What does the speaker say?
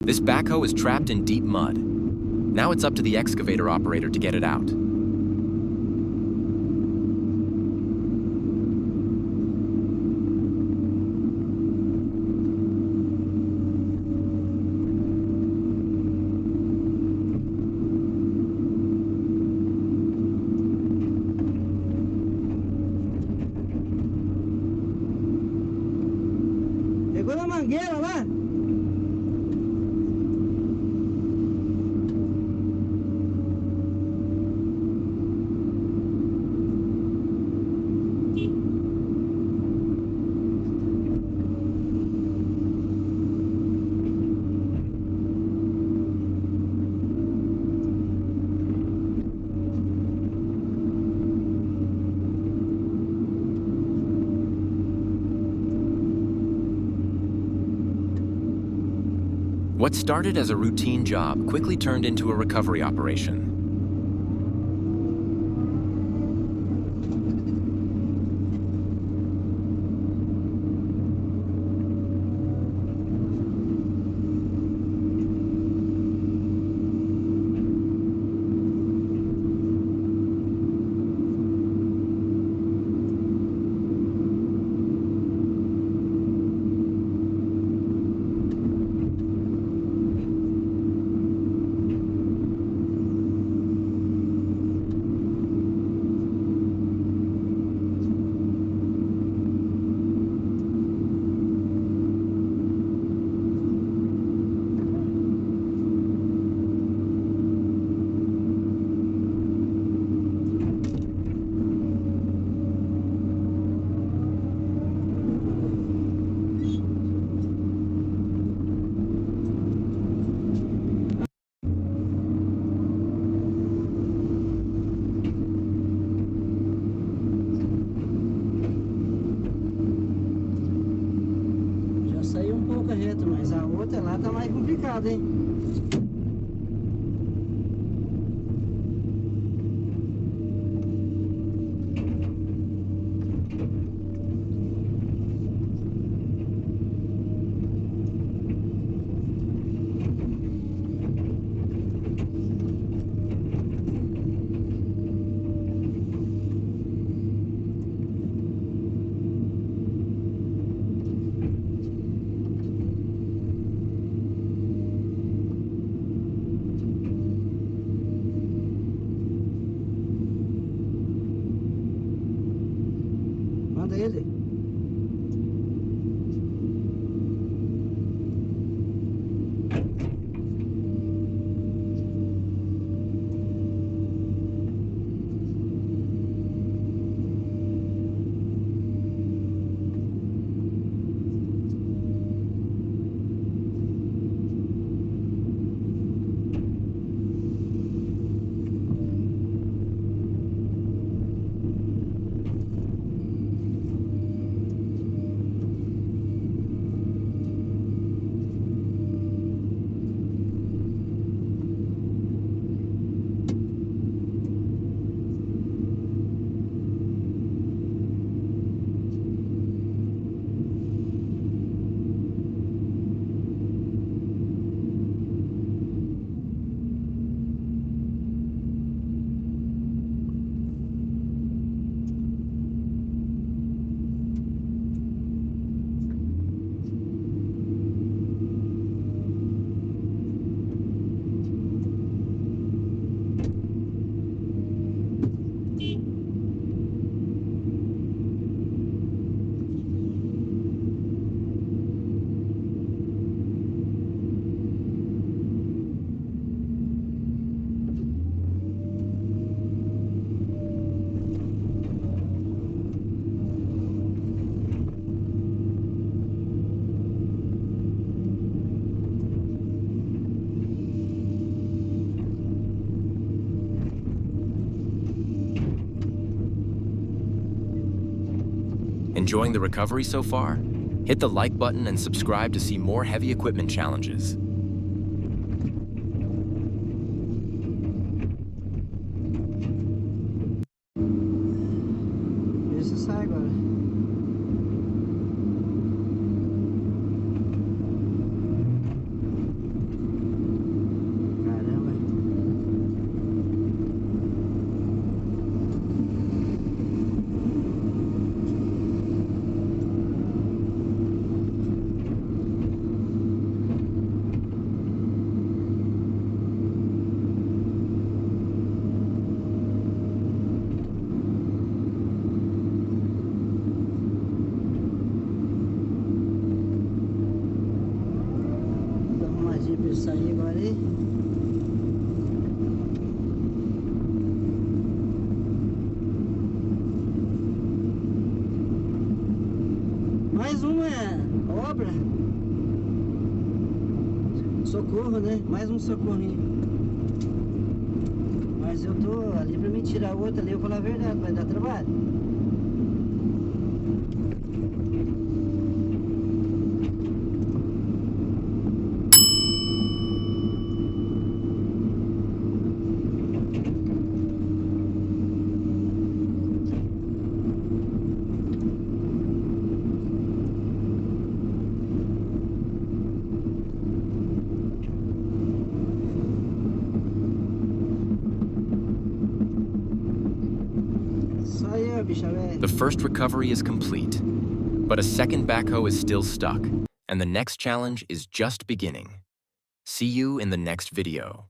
This backhoe is trapped in deep mud. Now it's up to the excavator operator to get it out. Pegou na mangueira lá? What started as a routine job quickly turned into a recovery operation. Já saiu um pouco reto, mas a outra lá tá mais complicada, hein? Manda ele. Enjoying the recovery so far? Hit the like button and subscribe to see more heavy equipment challenges. Esse sai agora. sair agora aí. Mais uma obra. Socorro, né? Mais um socorrinho. Mas eu tô ali pra me tirar outra ali, eu vou falar a verdade, vai dar trabalho. Só eu, bicha velha. The first recovery is complete, but a second backhoe is still stuck, and the next challenge is just beginning. See you in the next video.